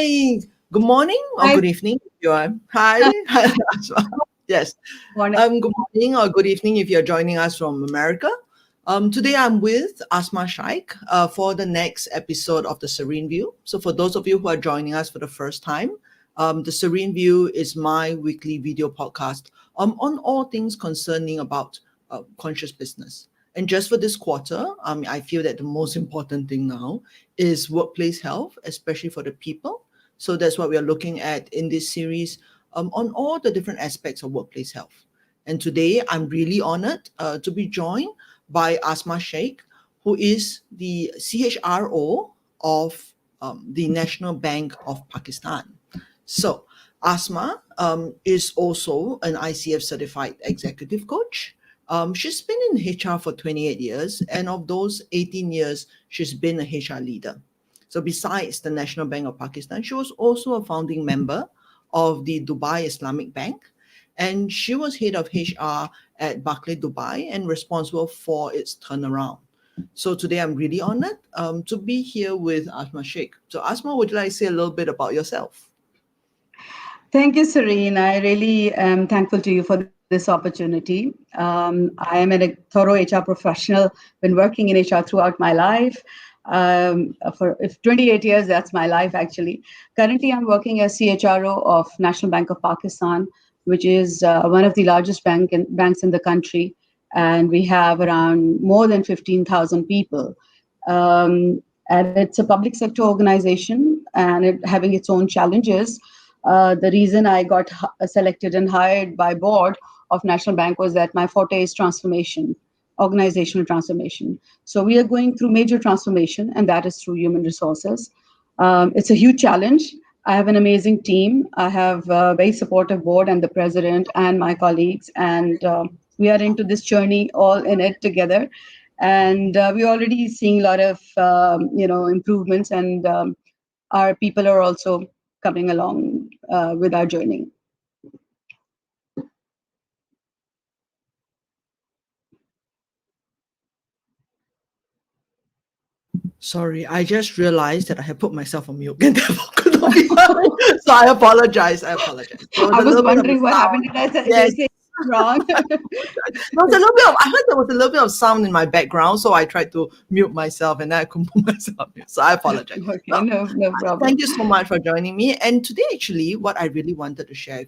Hi, good morning or Hi, good evening. You are hi, Asma. Yes. morning. Good morning or good evening if you're joining us from America. Today I'm with Asma Shaikh for the next episode of the Serene View. So for those of you who are joining us for the first time, the Serene View is my weekly video podcast on all things concerning about conscious business. And just for this quarter, I feel that the most important thing now is workplace health, especially for the people. So that's what we are looking at in this series on all the different aspects of workplace health. And today I'm really honored to be joined by Asma Sheikh, who is the CHRO of the National Bank of Pakistan. So, Asma is also an ICF certified executive coach. She's been in HR for 28 years, and of those 18 years, she's been a HR leader. So, besides the National Bank of Pakistan, she was also a founding member of the Dubai Islamic Bank, and she was head of HR at Barclays Dubai and responsible for its turnaround. So today I'm really honored to be here with Asma Sheikh. So Asma, would you like to say a little bit about yourself? Thank you, Serene. I really am thankful to you for this opportunity. I am a thorough HR professional, been working in HR throughout my life. For if 28 years, that's my life actually. Currently, I'm working as CHRO of National Bank of Pakistan, which is one of the largest banks in the country. And we have around more than 15,000 people. And it's a public sector organization and it having its own challenges. The reason I got selected and hired by board of National Bank was that my forte is transformation, organizational transformation. So we are going through major transformation, and that is through human resources. It's a huge challenge. I have an amazing team. I have a very supportive board and the president and my colleagues, and we are into this journey all in it together. And we're already seeing a lot of improvements, and our people are also coming along with our journey. Sorry, I just realized that I had put myself on mute and therefore could not be heard. So I apologize. I apologize. There was I a was little bit of a wondering what sound. happened. Did I Yes, say wrong? there was a little bit of, I heard there was a little bit of sound in my background, so I tried to mute myself and then I couldn't put myself on mute. So I apologize. Okay, Well, no problem. thank you so much for joining me. And today, actually, what I really wanted to share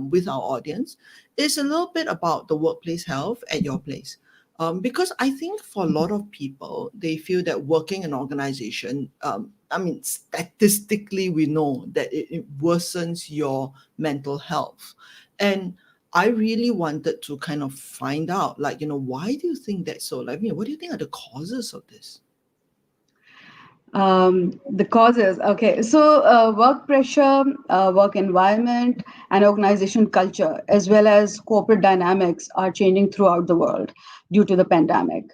with our audience is a little bit about the workplace health at your place. Because I think for a lot of people, they feel that working in an organization, statistically, we know that it worsens your mental health. And I really wanted to kind of find out, like, why do you think that's so? Like, what do you think are the causes of this? The causes. Okay, so work pressure, work environment, and organization culture, as well as corporate dynamics, are changing throughout the world due to the pandemic.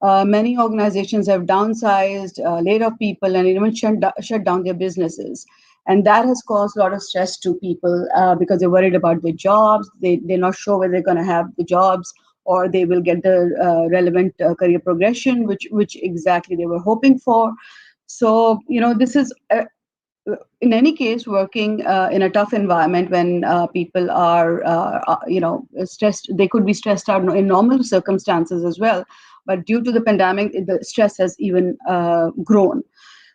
Many organizations have downsized, laid off people, and even shut down their businesses. And that has caused a lot of stress to people because they're worried about their jobs. They're not sure whether they're going to have the jobs or they will get the relevant career progression, which exactly they were hoping for. So, this is in any case working in a tough environment when people are, stressed. They could be stressed out in normal circumstances as well. But due to the pandemic, the stress has even grown.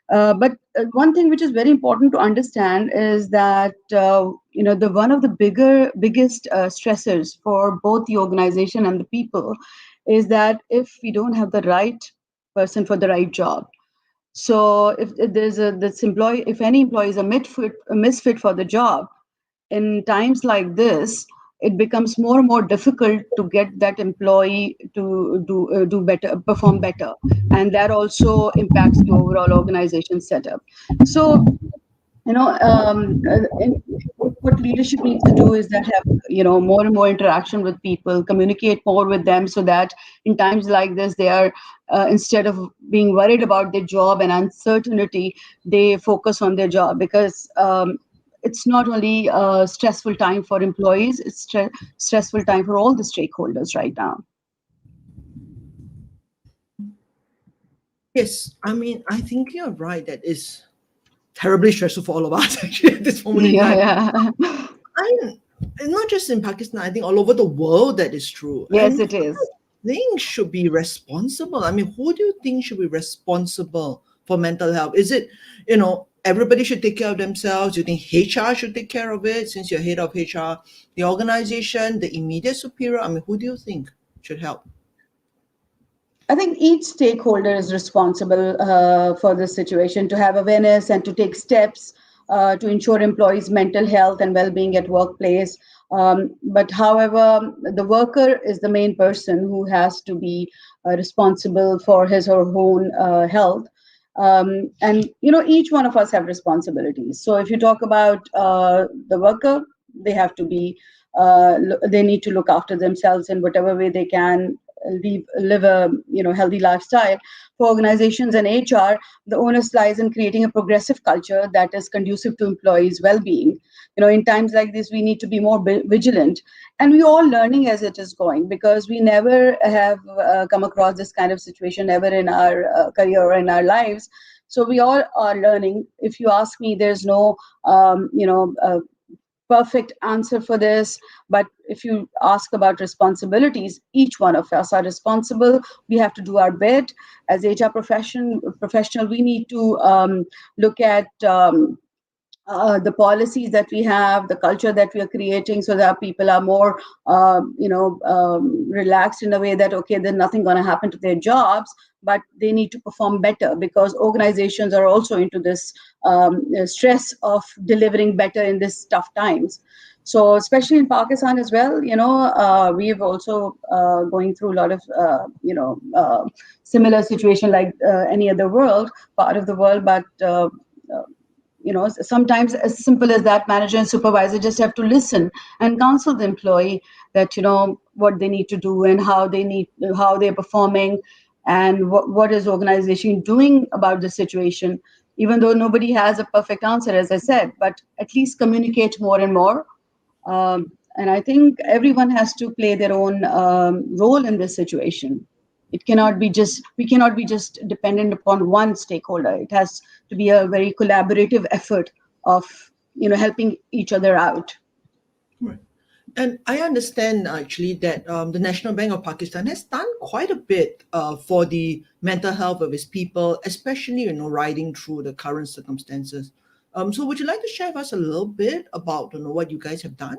But one thing which is very important to understand is that the one of the biggest stressors for both the organization and the people is that if we don't have the right person for the right job, so if there's this employee, if any employee is a misfit for the job, in times like this, it becomes more and more difficult to get that employee to do better, perform better, and that also impacts the overall organization setup. So what leadership needs to do is that have more and more interaction with people, communicate more with them, so that in times like this they are instead of being worried about their job and uncertainty, they focus on their job, because it's not only a stressful time for employees, it's stressful time for all the stakeholders right now. Yes, I think you're right. That is terribly stressful for all of us actually at this moment in Yeah, time. yeah. I it's not just in Pakistan, I think all over the world that is true. Yes, And it who do is. you think should be responsible? I mean, who do you think should be responsible for mental health? Is it, everybody should take care of themselves? You think HR should take care of it since you're head of HR, the organization, the immediate superior? I mean, who do you think should help? I think each stakeholder is responsible for this situation to have awareness and to take steps to ensure employees' mental health and well-being at workplace. But however, the worker is the main person who has to be responsible for his or her own health. And each one of us have responsibilities. So if you talk about the worker, they have to be they need to look after themselves in whatever way they can, live a healthy lifestyle. For organizations and HR, the onus lies in creating a progressive culture that is conducive to employees' well-being. In times like this, we need to be more vigilant, and we're all learning as it is going, because we never have come across this kind of situation ever in our career or in our lives. So we all are learning. If you ask me, there's no perfect answer for this. But if you ask about responsibilities, each one of us are responsible. We have to do our bit as HR professional. We need to look at the policies that we have, the culture that we are creating, so that people are more, relaxed in a way that, okay, there's nothing going to happen to their jobs, but they need to perform better, because organizations are also into this stress of delivering better in this tough times. So, especially in Pakistan as well, we've also going through a lot of, similar situation like any other part of the world, but sometimes as simple as that, manager and supervisor just have to listen and counsel the employee that what they need to do and how they're performing, and what is organization doing about the situation. Even though nobody has a perfect answer, as I said, but at least communicate more and more. And I think everyone has to play their own role in this situation. We cannot be just dependent upon one stakeholder. It has to be a very collaborative effort of helping each other out. Right. And I understand actually that the National Bank of Pakistan has done quite a bit for the mental health of its people, especially riding through the current circumstances. So would you like to share with us a little bit about what you guys have done?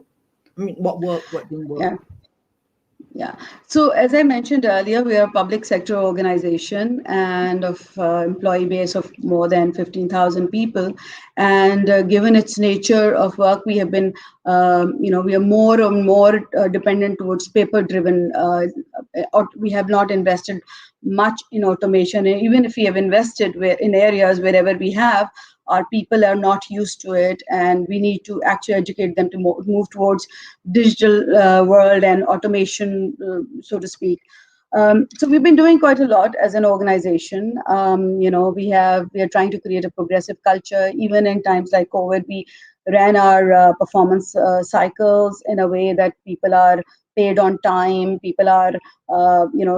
I mean, what worked, what didn't work? Yeah. Yeah. So as I mentioned earlier, we are a public sector organization and of employee base of more than 15,000 people. And given its nature of work, we have been, we are more and more dependent towards paper-driven. We have not invested much in automation. And even if we have invested in areas wherever we have, our people are not used to it, and we need to actually educate them to move towards digital world and automation, so to speak. So we've been doing quite a lot as an organization. We are trying to create a progressive culture. Even in times like COVID, we ran our performance cycles in a way that people are paid on time. People are,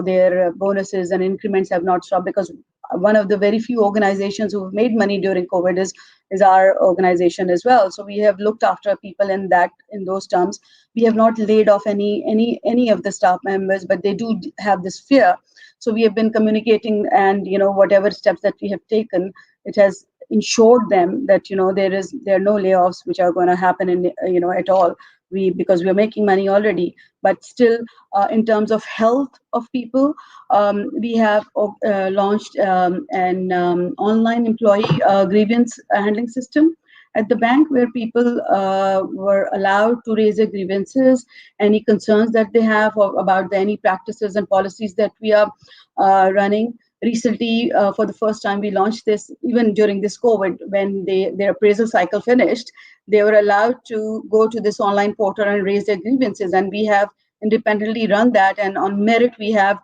their bonuses and increments have not stopped, because one of the very few organizations who have made money during COVID is our organization as well. So we have looked after people in those terms. We have not laid off any of the staff members, but they do have this fear. So we have been communicating, and whatever steps that we have taken, it has ensured them that there are no layoffs which are going to happen in at all. Because we are making money already, but still, in terms of health of people, we have launched an online employee grievance handling system at the bank, where people were allowed to raise their grievances, any concerns that they have about any practices and policies that we are running. Recently, for the first time, we launched this. Even during this COVID, when their appraisal cycle finished, they were allowed to go to this online portal and raise their grievances, and we have independently run that, and on merit we have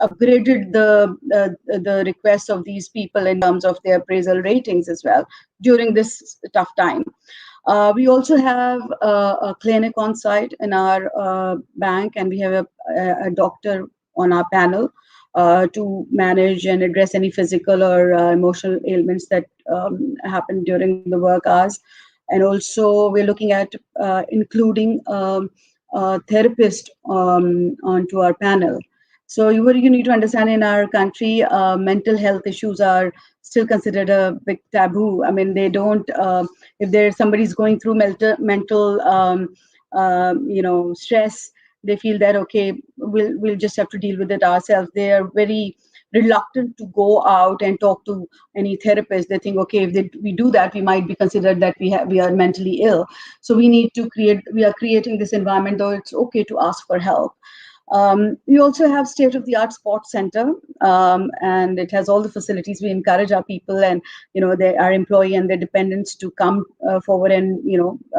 upgraded the requests of these people in terms of their appraisal ratings as well during this tough time. We also have a clinic on site in our bank, and we have a doctor on our panel to manage and address any physical or emotional ailments that happen during the work hours. And also, we're looking at including therapist onto our panel. So what you need to understand, in our country, mental health issues are still considered a big taboo. I mean, they don't. If there's somebody's going through mental stress, they feel that okay, we'll just have to deal with it ourselves. They are very reluctant to go out and talk to any therapist. They think, okay, if we do that, we might be considered that we are mentally ill. So we are creating this environment, though it's okay to ask for help. We also have state-of-the-art sports center, and it has all the facilities. We encourage our people and our employee and their dependents to come forward and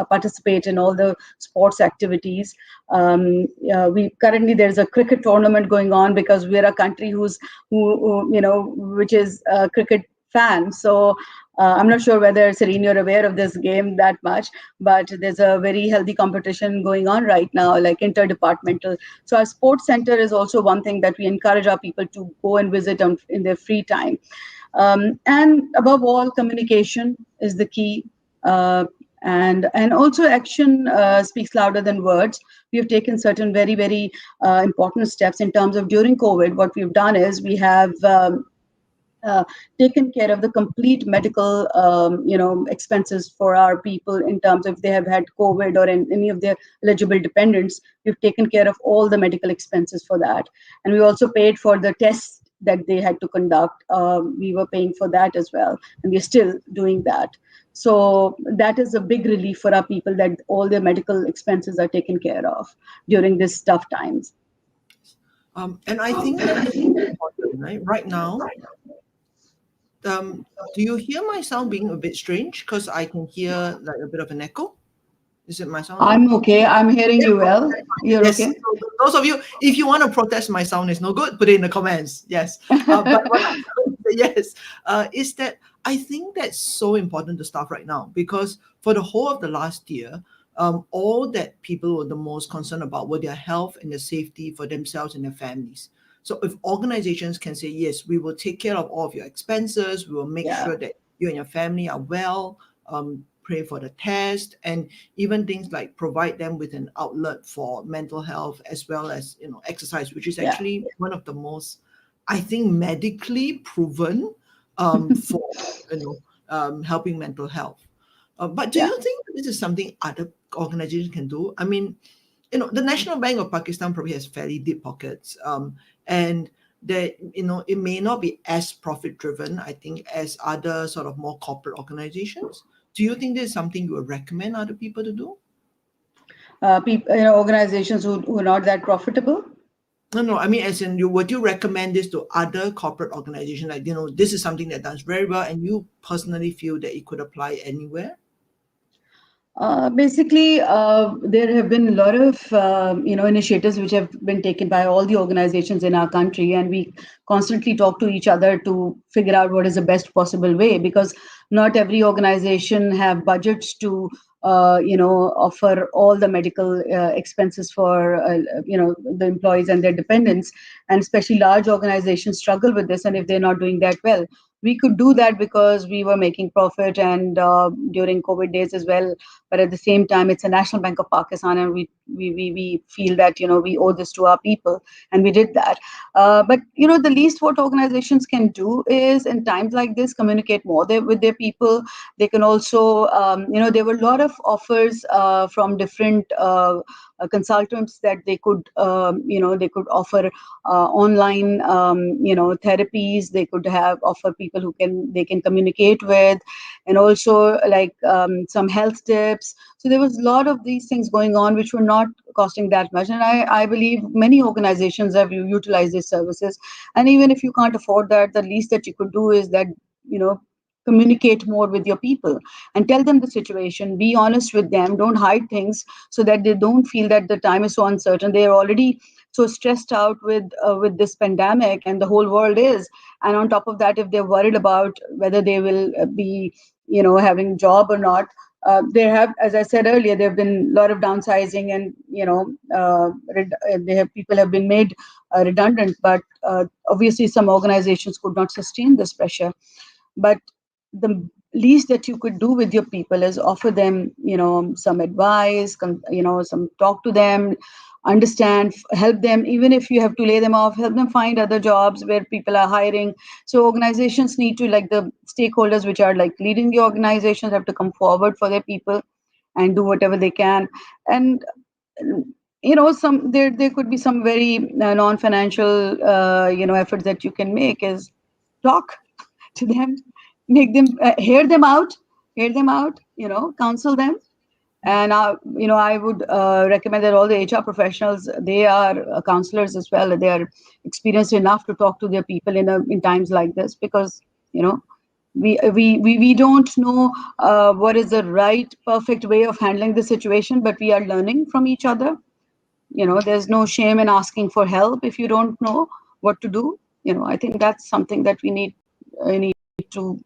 participate in all the sports activities. We currently, there's a cricket tournament going on because we're a country which is a cricket fan. So I'm not sure whether Serene, you're aware of this game that much, but there's a very healthy competition going on right now, like interdepartmental. So our sports center is also one thing that we encourage our people to go and visit in their free time. And above all, communication is the key. And also action speaks louder than words. We have taken certain very, very important steps in terms of during COVID. What we've done is we have uh, taken care of the complete medical, expenses for our people in terms of if they have had COVID or any of their eligible dependents. We've taken care of all the medical expenses for that, and we also paid for the tests that they had to conduct. We were paying for that as well, and we're still doing that. So that is a big relief for our people that all their medical expenses are taken care of during these tough times. And I think that's important, right? Right now, do you hear my sound being a bit strange? Because I can hear like a bit of an echo. Is it my sound okay? I'm okay. I'm hearing Yeah, you okay, well. fine. You're Yes. okay? So those of you, if you want to protest my sound is no good, put it in the comments. Yes. But what I'm trying to say, yes, is that I think that's so important to start right now because for the whole of the last year, all that people were the most concerned about were their health and their safety for themselves and their families. So if organizations can say, yes, we will take care of all of your expenses, we will make Yeah, sure that you and your family are well, pray for the test, and even things like provide them with an outlet for mental health as well as exercise, which is yeah, actually one of the most, I think, medically proven for helping mental health. But do yeah. you think this is something other organizations can do? I mean, the National Bank of Pakistan probably has fairly deep pockets, and that it may not be as profit driven, I think, as other sort of more corporate organizations. Do you think this is something you would recommend other people to do? People, organizations who are not that profitable. No, no. I mean, as in, would you recommend this to other corporate organizations? Like, this is something that does very well, and you personally feel that it could apply anywhere. Basically, there have been a lot of initiatives which have been taken by all the organizations in our country, and we constantly talk to each other to figure out what is the best possible way. Because not every organization have budgets to offer all the medical expenses for the employees and their dependents, and especially large organizations struggle with this. And if they're not doing that well, we could do that because we were making profit and during COVID days as well. But at the same time, it's a National Bank of Pakistan, and we feel that we owe this to our people, and we did that. But the least what organizations can do is in times like this communicate more with their people. They can also there were a lot of offers from different consultants that they could offer online therapies. They could have offer people who can communicate with, and also like some health tips. So there was a lot of these things going on which were not costing that much, and I believe many organizations have utilized these services. And even if you can't afford that, the least that you could do is that you know communicate more with your people and tell them the situation. Be honest with them, don't hide things, so that they don't feel that the time is so uncertain. They're already so stressed out with this pandemic, and the whole world is. And on top of that, if they're worried about whether they will be having job or not, There have, as I said earlier, there have been a lot of downsizing, and they have people have been made redundant. But obviously, some organizations could not sustain this pressure. But the least that you could do with your people is offer them, some advice, some talk to them, understand, help them. Even if you have to lay them off, help them find other jobs where people are hiring. So organizations need to, like, the stakeholders which are like leading the organizations, have to come forward for their people and do whatever they can. And some there could be some very non-financial efforts that you can make, is talk to them, make them hear them out, counsel them. And I would recommend that all the HR professionals, they are counselors as well. They are experienced enough to talk to their people in times like this, because we don't know what is the right perfect way of handling the situation, but we are learning from each other. There's no shame in asking for help if you don't know what to do. I think that's something that we need to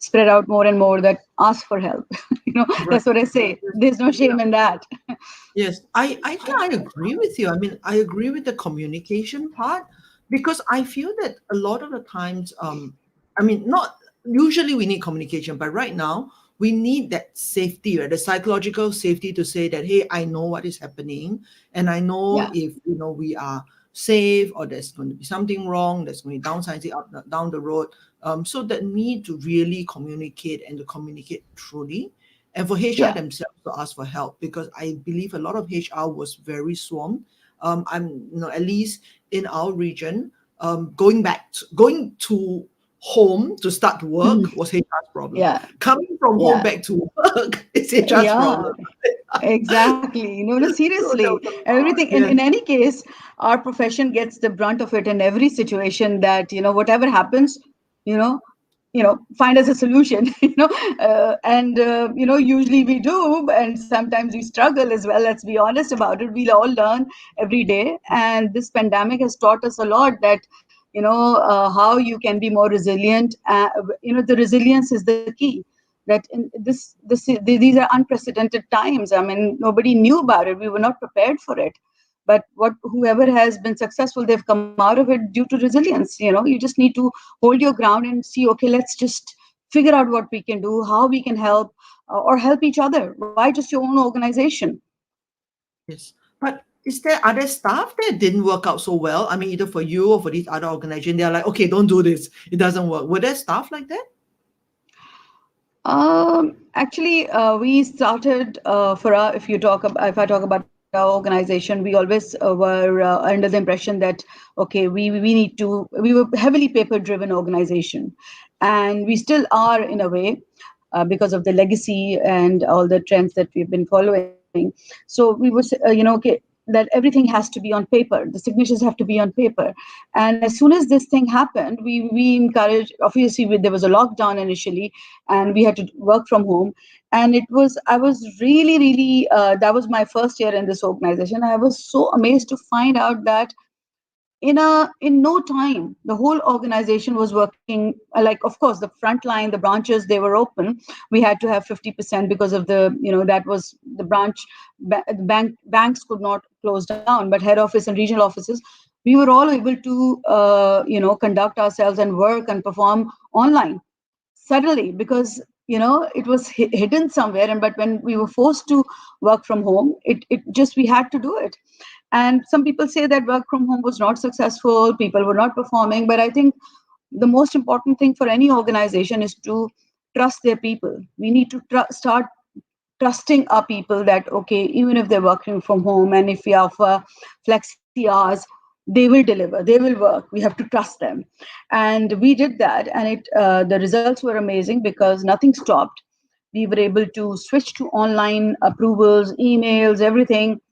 spread out more and more, that ask for help. Right. That's what I say. There's no Yeah. shame in that. Yes, I think I agree with you. I mean, I agree with the communication part because I feel that a lot of the times, I mean, not usually we need communication, but right now we need that safety, right? The psychological safety to say that, hey, I know what is happening, and I know Yeah. if we are safe or there's going to be something wrong, there's going to be downsizing up down the road. So that need to really communicate and to communicate truly and for HR Yeah. themselves to ask for help because I believe a lot of HR was very swamped. I'm at least in our region, going to home to start work was HR's problem. Yeah. Coming from home Yeah. back to work is HR's Yeah. problem. Exactly. No, no, So there seriously. was a lot. Everything Yes. in any case, our profession gets the brunt of it in every situation, that, whatever happens, you know, find us a solution, and usually we do, and sometimes we struggle as well. Let's be honest about it. We'll all learn every day. And this pandemic has taught us a lot, that, how you can be more resilient. The resilience is the key, that in these are unprecedented times. I mean, nobody knew about it. We were not prepared for it. But whoever has been successful, they've come out of it due to resilience. You just need to hold your ground and see, okay, let's just figure out what we can do, how we can help, or help each other. Why just your own organization? Yes. But is there other stuff that didn't work out so well? I mean, either for you or for these other organizations, they're like, okay, don't do this. It doesn't work. Were there stuff like that? Actually, we started for our, if I talk about our organization, we always were under the impression that, okay, we need to, we were heavily paper driven organization, and we still are in a way, because of the legacy and all the trends that we've been following. So we were, okay, that everything has to be on paper. The signatures have to be on paper. And as soon as this thing happened, we encouraged. Obviously, there was a lockdown initially, and we had to work from home. And I was really, really, that was my first year in this organization. I was so amazed to find out that in no time the whole organization was working, like, of course, the front line, the branches, they were open. We had to have 50% because of the, that was the banks could not close down, but head office and regional offices, we were all able to conduct ourselves and work and perform online suddenly, because it was hidden somewhere. And but when we were forced to work from home, it just, we had to do it. And some people say that work from home was not successful, people were not performing, but I think the most important thing for any organization is to trust their people. We need to start trusting our people, that, okay, even if they're working from home, and if we offer flexi hours, they will deliver, they will work. We have to trust them. And we did that, and the results were amazing, because nothing stopped. We were able to switch to online approvals, emails, everything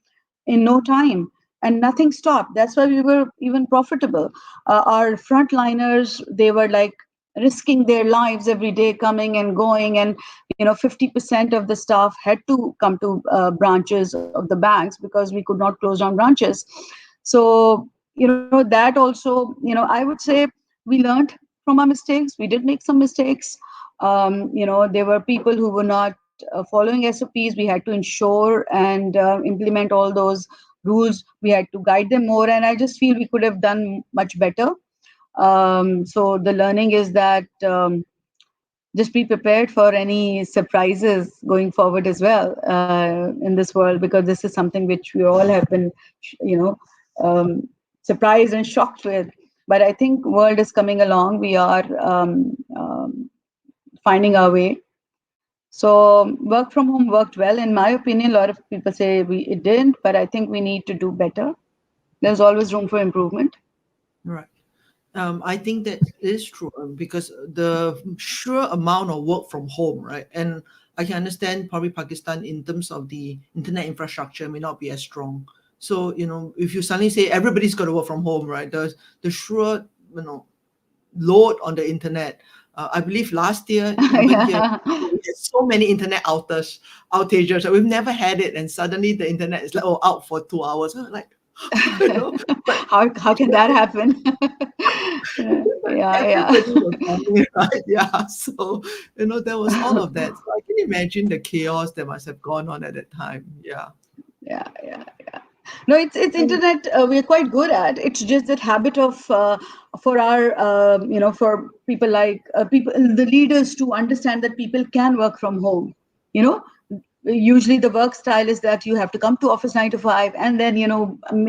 in no time, and nothing stopped. That's why we were even profitable. Our frontliners, they were like risking their lives every day, coming and going. And 50% of the staff had to come to branches of the banks, because we could not close down branches. So that also, I would say, we learned from our mistakes. We did make some mistakes. There were people who were not following SOPs, we had to ensure and implement all those rules. We had to guide them more, and I just feel we could have done much better. So the learning is that just be prepared for any surprises going forward as well in this world, because this is something which we all have been, you know, um, surprised and shocked with. But I think world is coming along. We are finding our way. So work from home worked well, in my opinion. A lot of people say it didn't, but I think we need to do better. There's always room for improvement. Right. I think that is true because the sure amount of work from home, right? And I can understand probably Pakistan in terms of the internet infrastructure may not be as strong. So, if you suddenly say everybody's got to work from home, right? The sure, load on the internet. I believe last year, even here, Yeah. we had so many internet outages. So we've never had it, and suddenly the internet is like, oh, out for 2 hours. I'm like, you know, but How can that happen? Yeah, yeah, everybody was on it, right? Yeah. So, there was all of that. So I can imagine the chaos that must have gone on at that time. Yeah. yeah, yeah. No, it's And internet. We're quite good at. It's just that habit of for our for people like people, the leaders, to understand that people can work from home. You know, usually the work style is that you have to come to office 9 to 5, and then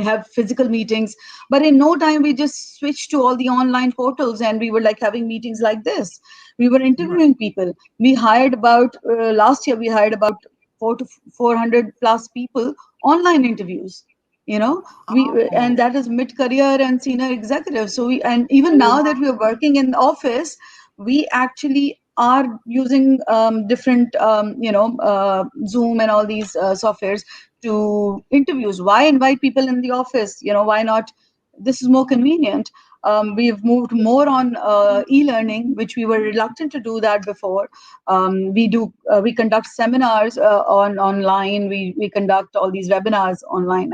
have physical meetings. But in no time, we just switched to all the online portals, and we were like having meetings like this. We were right. interviewing people. We hired about last year. We hired about 400 plus people online interviews. We and Oh, that is mid career and senior executives. So we, and even oh now that we wow. are working in the office, we actually are using different Zoom and all these softwares to interviews. Why invite people in the office? Why not? This is more convenient. We've moved more on e-learning, which we were reluctant to do that before. We conduct seminars on online. We conduct all these webinars online,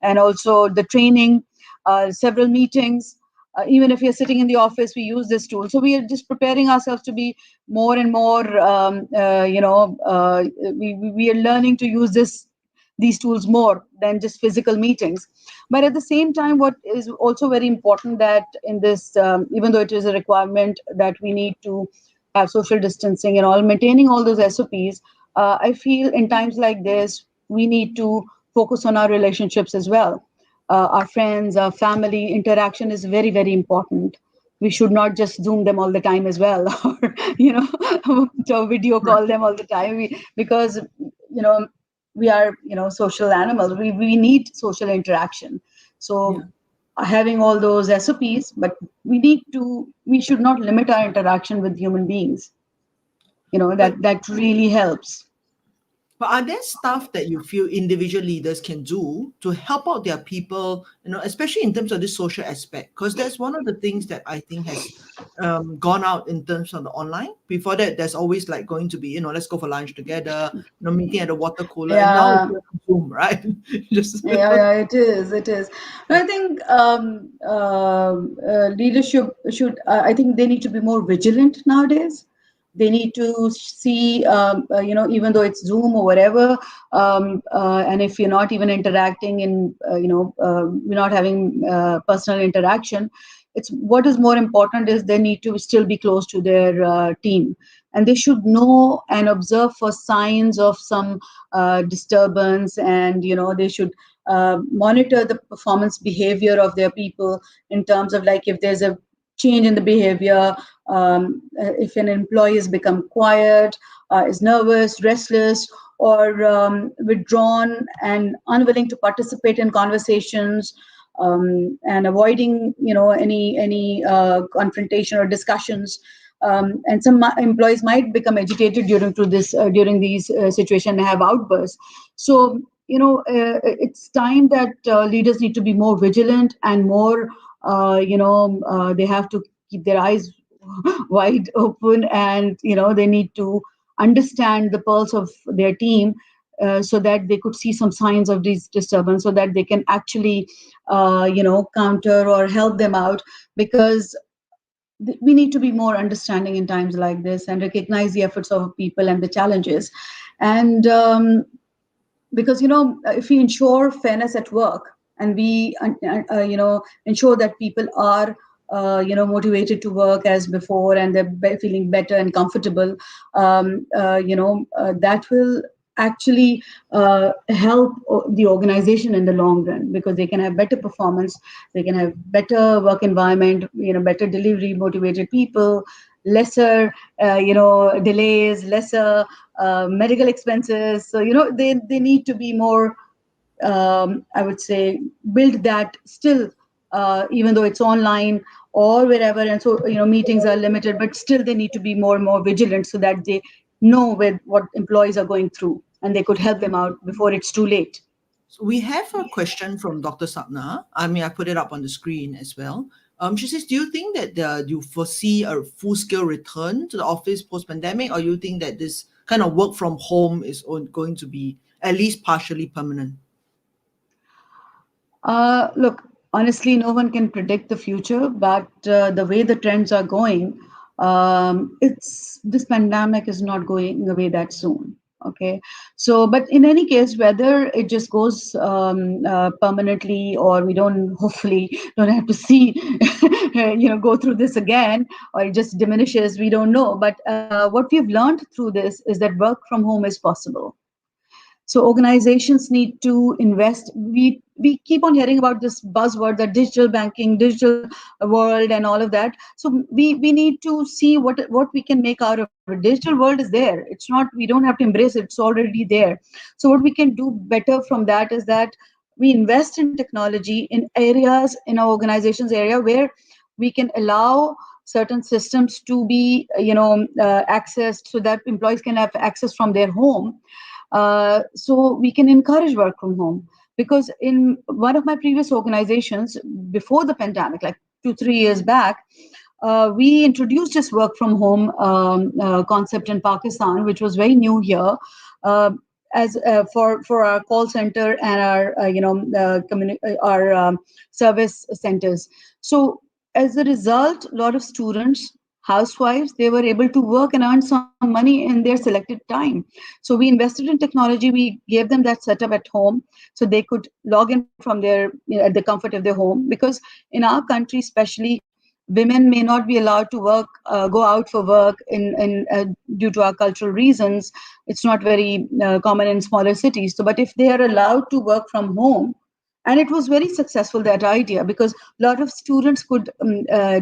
and also the training, several meetings. Even if you're sitting in the office, we use this tool. So we are just preparing ourselves to be more and more. We are learning to use these tools more than just physical meetings. But at the same time, what is also very important, that in this, even though it is a requirement that we need to have social distancing and all, maintaining all those SOPs, I feel in times like this, we need to focus on our relationships as well. Our friends, our family interaction is very, very important. We should not just Zoom them all the time as well, or to video Right. call them all the time. Because we are social animals. We need social interaction. Yeah. So having all those SOPs, but we should not limit our interaction with human beings. But That really helps. But are there stuff that you feel individual leaders can do to help out their people, especially in terms of this social aspect? Because that's one of the things that I think has gone out in terms of the online. Before that, there's always like going to be, let's go for lunch together, meeting at the water cooler. And now it's Yeah. just Zoom, right? Just, Yeah, yeah, it is. It is. I think leadership should. I think they need to be more vigilant nowadays. They need to see, even though it's Zoom or whatever, and if you're not even interacting in, we're not having personal interaction. It's what is more important is they need to still be close to their team, and they should know and observe for signs of some disturbance, and they should monitor the performance behavior of their people, in terms of like if there's a change in the behavior, if an employee has become quiet, is nervous, restless, or withdrawn and unwilling to participate in conversations, and avoiding any confrontation or discussions. And some employees might become agitated during these situations and have outbursts. So it's time that leaders need to be more vigilant and more they have to keep their eyes wide open, and they need to understand the pulse of their team, so that they could see some signs of these disturbance, so that they can actually counter or help them out. Because we need to be more understanding in times like this and recognize the efforts of people and the challenges. And because if we ensure fairness at work, and we ensure that people are motivated to work as before, and they're feeling better and comfortable, that will actually help the organization in the long run, because they can have better performance, they can have better work environment, better delivery, motivated people, lesser delays, lesser medical expenses. So they need to be more, I would say, build that still, even though it's online or wherever, and so meetings are limited, but still they need to be more and more vigilant, so that they know what employees are going through, and they could help them out before it's too late. So we have a question from Dr. Sapna. I mean, I put it up on the screen as well. She says, do you think that you foresee a full-scale return to the office post-pandemic, or you think that this kind of work from home is going to be at least partially permanent? Look, honestly, no one can predict the future, but the way the trends are going, it's this pandemic is not going away that soon. Okay, so but in any case, whether it just goes permanently, or we don't, hopefully don't have to see, go through this again, or it just diminishes, we don't know. But what we've learned through this is that work from home is possible. So organizations need to invest. We keep on hearing about this buzzword, the digital banking, digital world, and all of that. So we need to see what we can make out of it. Digital world is there. It's not, we don't have to embrace it. It's already there. So what we can do better from that is that we invest in technology in areas, in our organization's area, where we can allow certain systems to be accessed, so that employees can have access from their home. So we can encourage work from home. Because in one of my previous organizations, before the pandemic, like 2 3 years back, we introduced this work from home concept in Pakistan, which was very new here, uh, as for our call center and our our service centers. So as a result, a lot of students, housewives, they were able to work and earn some money in their selected time. So we invested in technology. We gave them that setup at home, so they could log in from their, at the comfort of their home. Because in our country, especially, women may not be allowed to work, go out for work in due to our cultural reasons. It's not very common in smaller cities. So, but if they are allowed to work from home, and it was very successful, that idea, because a lot of students could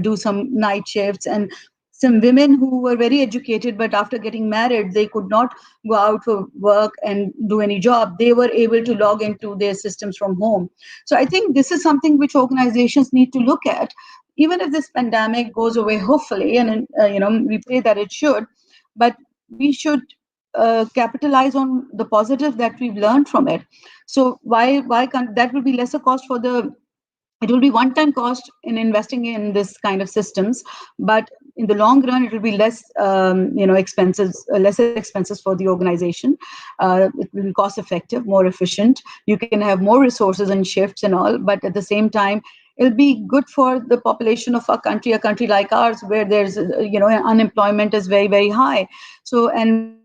do some night shifts, and some women who were very educated, but after getting married, they could not go out for work and do any job. They were able to log into their systems from home. So I think this is something which organizations need to look at. Even if this pandemic goes away, hopefully, and we pray that it should, but we should capitalize on the positive that we've learned from it. So why can't that, will be lesser cost for the, it will be one time cost in investing in this kind of systems, but in the long run it will be less expenses, lesser expenses for the organization. It will be cost effective, more efficient. You can have more resources and shifts and all, but at the same time it'll be good for the population of our country, a country like ours, where there's unemployment is very, very high. So, and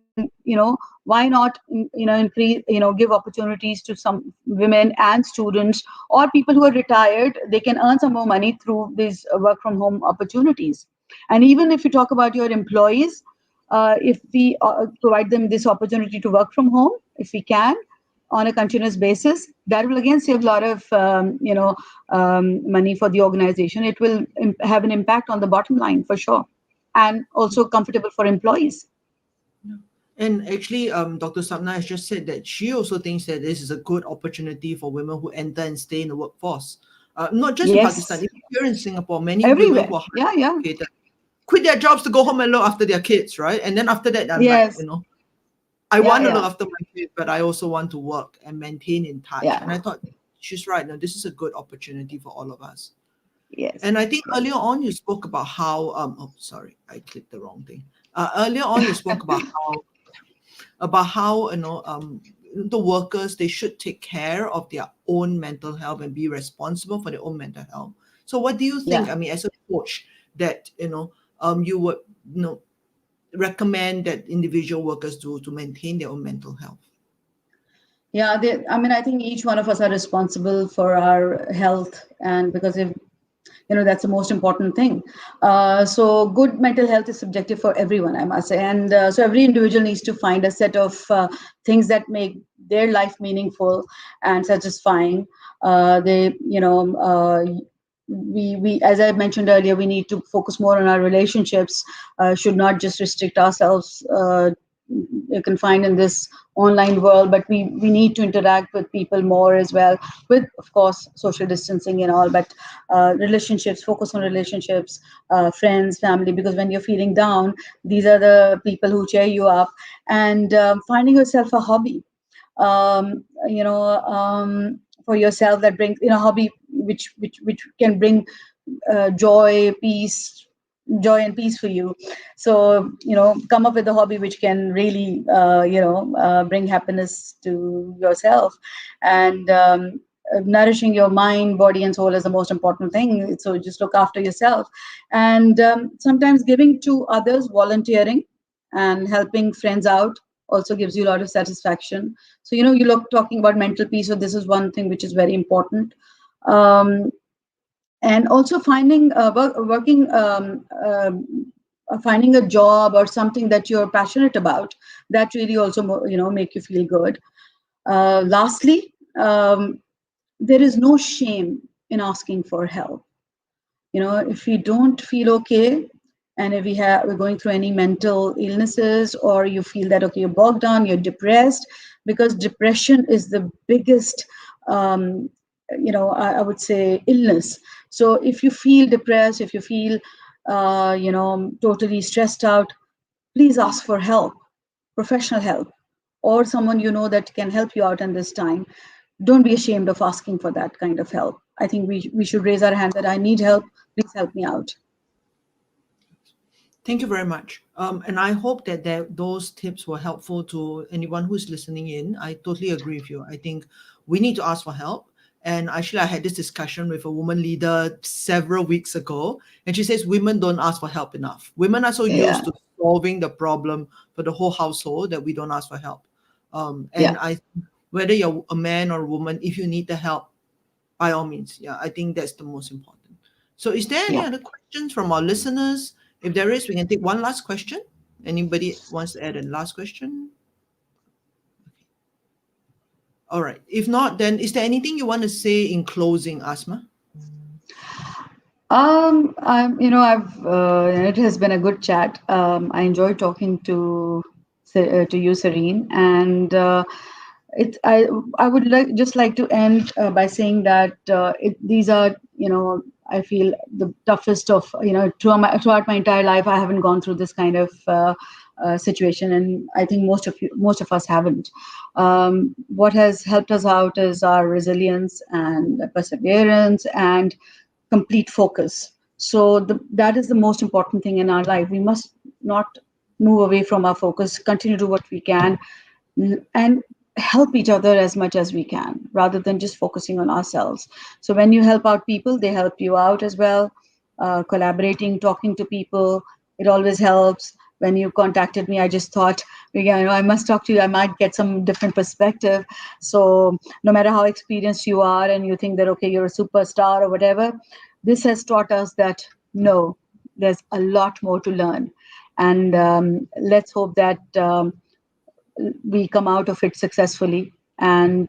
why not increase, give opportunities to some women and students, or people who are retired, they can earn some more money through these work from home opportunities. And even if you talk about your employees, if we provide them this opportunity to work from home, if we can, on a continuous basis, that will again save a lot of money for the organization. It will have an impact on the bottom line for sure, and also comfortable for employees. Yeah. And actually, Dr. Sapna has just said that she also thinks that this is a good opportunity for women who enter and stay in the workforce. Not just in Pakistan, Yes, even here in Singapore, many women everywhere. who are Yeah, yeah. highly educated quit their jobs to go home and look after their kids, right? And then after that, I'm like, Yes. I Yeah, want to look yeah, after my kids, but I also want to work and maintain in touch. And I yeah. thought she's right. Now, this is a good opportunity for all of us. Yes, And I think yes. earlier on you spoke about how oh sorry, I clicked the wrong thing. Earlier on you spoke about how the workers, they should take care of their own mental health and be responsible for their own mental health. So what do you think, Yeah. I mean, as a coach, that you would recommend that individual workers do to maintain their own mental health? Yeah, I mean, I think each one of us are responsible for our health, and because if that's the most important thing. So good mental health is subjective for everyone, I must say, and so every individual needs to find a set of things that make their life meaningful and satisfying. They we as I mentioned earlier, we need to focus more on our relationships. Should not just restrict ourselves, you can find in this online world, but we need to interact with people more as well, with of course social distancing and all, but relationships, focus on relationships, friends, family, because when you're feeling down, these are the people who cheer you up. And finding yourself a hobby, um, you know for yourself, that brings hobby which can bring joy, peace, joy and peace for you. So come up with a hobby which can really bring happiness to yourself. And nourishing your mind, body and soul is the most important thing, so just look after yourself. And sometimes giving to others, volunteering and helping friends out also gives you a lot of satisfaction. So you look talking about mental peace, so this is one thing which is very important. um, and also finding working finding a job or something that you're passionate about, that really also make you feel good. Lastly, there is no shame in asking for help. If we don't feel okay, and if we're going through any mental illnesses, or you feel that okay, you're bogged down, you're depressed, because depression is the biggest um, I would say illness. So if you feel depressed, if you feel totally stressed out, please ask for help, professional help, or someone that can help you out in this time. Don't be ashamed of asking for that kind of help. I think we should raise our hand that I need help, please help me out. Thank you very much. And I hope that those tips were helpful to anyone who's listening in. I totally agree with you. I think we need to ask for help. And actually, I had this discussion with a woman leader several weeks ago, and she says women don't ask for help enough. Women are so Yeah, used to solving the problem for the whole household that we don't ask for help. yeah, And whether you're a man or a woman, if you need the help, by all means, yeah, I think that's the most important. So is there any yeah. other questions from our listeners? If there is, we can take one last question. Anybody wants to add a last question? All right, if not, then is there anything you want to say in closing, Asma? I've it has been a good chat. I enjoyed talking to you, Serene, and it. I would like to end by saying that these are I feel the toughest of throughout my entire life. I haven't gone through this kind of situation, and I think most of us haven't. What has helped us out is our resilience and perseverance and complete focus. So that is the most important thing in our life. We must not move away from our focus, continue to do what we can, and help each other as much as we can, rather than just focusing on ourselves. So when you help out people, they help you out as well. Collaborating, talking to people, it always helps. When you contacted me, I just thought, yeah, I must talk to you. I might get some different perspective. So no matter how experienced you are, and you think that okay, you're a superstar or whatever, this has taught us that no, there's a lot more to learn. And let's hope that we come out of it successfully. And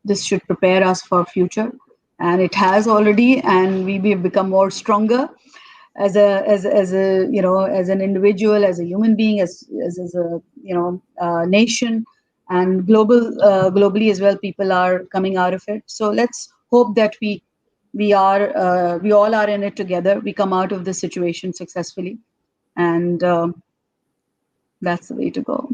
this should prepare us for future, and it has already. And we have become more stronger as a as an individual, as a human being, as a nation, and globally as well. People are coming out of it. So let's hope that we all are in it together. We come out of this situation successfully, and that's the way to go.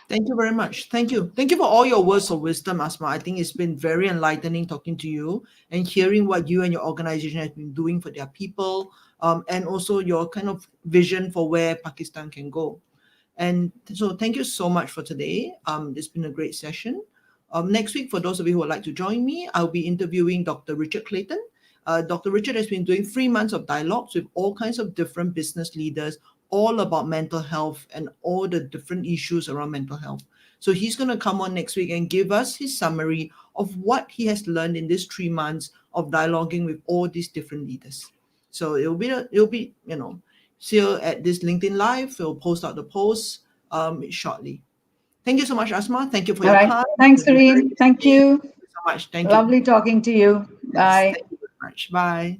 Thank you very much. Thank you. Thank you for all your words of wisdom, Asma. I think it's been very enlightening talking to you and hearing what you and your organization have been doing for their people, and also your kind of vision for where Pakistan can go. And so thank you so much for today. It's been a great session. Next week, for those of you who would like to join me, I'll be interviewing Dr. Richard Clayton. Dr. Richard has been doing 3 months of dialogues with all kinds of different business leaders, all about mental health and all the different issues around mental health. So he's going to come on next week and give us his summary of what he has learned in these 3 months of dialoguing with all these different leaders. So it'll be still at this LinkedIn Live. We'll post out the post shortly. Thank you so much, Asma. Thank you for All your right. time. Thanks, You've been very Kareen. Thank listening. you. Thank you so much. Thank you. Lovely talking to you. Yes, Bye. thank you very much. Bye.